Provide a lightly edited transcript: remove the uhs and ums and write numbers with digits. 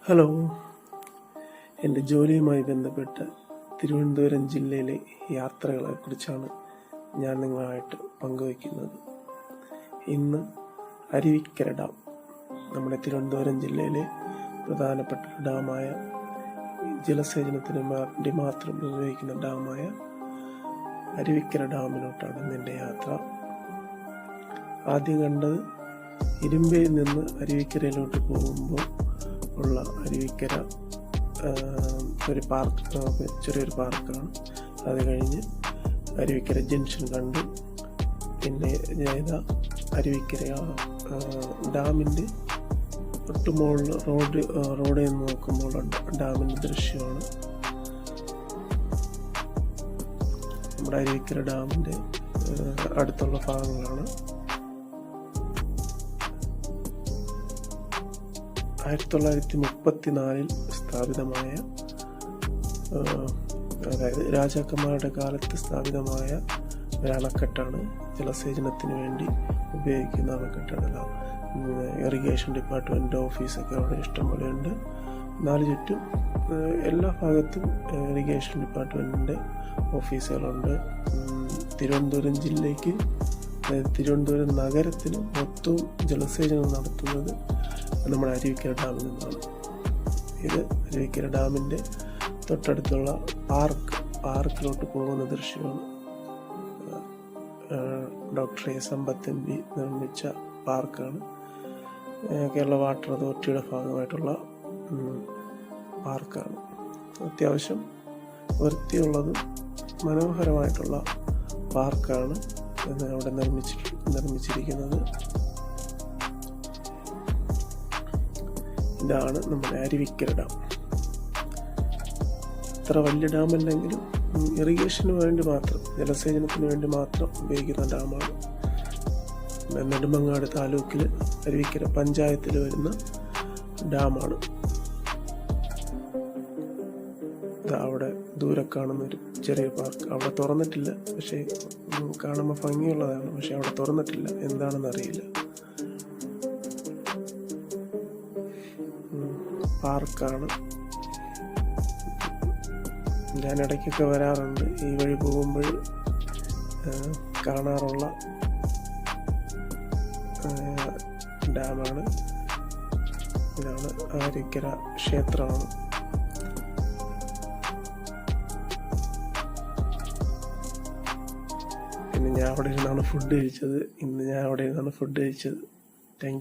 Hello. എൻ്റെ ജോലിയുമായി ബന്ധപ്പെട്ട തിരുവനന്തപുരം ജില്ലയിലെ യാത്രകളെക്കുറിച്ചാണ് ഞാൻ നിങ്ങളുമായിട്ട് പങ്കുവയ്ക്കുന്നത്. ഇന്ന് അരുവിക്കര ഡാം, നമ്മുടെ തിരുവനന്തപുരം ജില്ലയിലെ പ്രധാനപ്പെട്ട ഡാമായ ജലസേചനത്തിന് വേണ്ടി മാത്രം ഉപയോഗിക്കുന്ന ഡാമായ അരുവിക്കര ഡാമിലോട്ടാണ് എൻ്റെ യാത്ര. ആദ്യം കണ്ടത് ഇരുമ്പയിൽ നിന്ന് അരുവിക്കരയിലോട്ട് പോകുമ്പോൾ ഉള്ള അരുവിക്കര ഒരു ചെറിയൊരു പാർക്കാണ്. അത് കഴിഞ്ഞ് അരുവിക്കര ജംഗ്ഷൻ കണ്ടു. പിന്നെ അരുവിക്കര ഡാമിൻ്റെ തൊട്ടുമുകളിൽ റോഡിൽ നിന്ന് നോക്കുമ്പോൾ ഡാമിൻ്റെ ദൃശ്യമാണ്. നമ്മുടെ അരുവിക്കര ഡാമിൻ്റെ അടുത്തുള്ള ഭാഗങ്ങളാണ്. 1934 സ്ഥാപിതമായ, അതായത് രാജാക്കന്മാരുടെ കാലത്ത് സ്ഥാപിതമായ ഒരു അണക്കെട്ടാണ്. ജലസേചനത്തിന് വേണ്ടി ഉപയോഗിക്കുന്ന അണക്കെട്ടാണ്. ഇറിഗേഷൻ ഡിപ്പാർട്ട്മെൻറ്റ് ഓഫീസൊക്കെ അവിടെ ഇഷ്ടംപോലെ ഉണ്ട്. ചുറ്റും എല്ലാ ഭാഗത്തും ഇറിഗേഷൻ ഡിപ്പാർട്ട്മെൻറ്റിൻ്റെ ഓഫീസുകളുണ്ട്. തിരുവനന്തപുരം ജില്ലയ്ക്ക്, അതായത് തിരുവനന്തപുരം നഗരത്തിന് മൊത്തവും ജലസേചനം നടത്തുന്നത് നമ്മുടെ അരുവിക്കര ഡാമിൽ നിന്നാണ്. ഇത് അരുവിക്കര ഡാമിൻ്റെ തൊട്ടടുത്തുള്ള പാർക്കിലോട്ട് പോകുന്ന ദൃശ്യമാണ്. Doctor A Sampath M P നിർമ്മിച്ച പാർക്കാണ്. കേരള വാട്ടർ അതോറിറ്റിയുടെ ഭാഗമായിട്ടുള്ള പാർക്കാണ്. അത്യാവശ്യം വൃത്തിയുള്ളതും മനോഹരമായിട്ടുള്ള പാർക്കാണ് അവിടെ നിർമ്മിച്ചിരിക്കുന്നത്. ഇതാണ് നമ്മുടെ അരുവിക്കര ഡാം. അത്ര വലിയ ഡാമല്ലെങ്കിലും ഇറിഗേഷന് വേണ്ടി മാത്രം, ജലസേചനത്തിന് വേണ്ടി മാത്രം ഉപയോഗിക്കുന്ന ഡാമാണ്. നെടുമങ്ങാട് താലൂക്കിൽ അരുവിക്കര പഞ്ചായത്തിൽ വരുന്ന ഡാമാണ്. അവിടെ ദൂരെ കാണുന്നൊരു ചെറിയ പാർക്ക്. അവിടെ തുറന്നിട്ടില്ല, പക്ഷേ കാണുമ്പോൾ ഭംഗിയുള്ളതാണ്. പക്ഷെ അവിടെ തുറന്നിട്ടില്ല, എന്താണെന്ന് അറിയില്ല. പാർക്കാണ്. ഞാൻ ഇടയ്ക്കൊക്കെ വരാറുണ്ട്. ഈ വഴി പോകുമ്പോൾ കാണാറുള്ള ഡാമാണ്. ഇതാണ് അരുവിക്കര ക്ഷേത്രമാണ്. പിന്നെ ഞാൻ അവിടെ ഇരുന്നാണ് ഫുഡ് കഴിച്ചത്.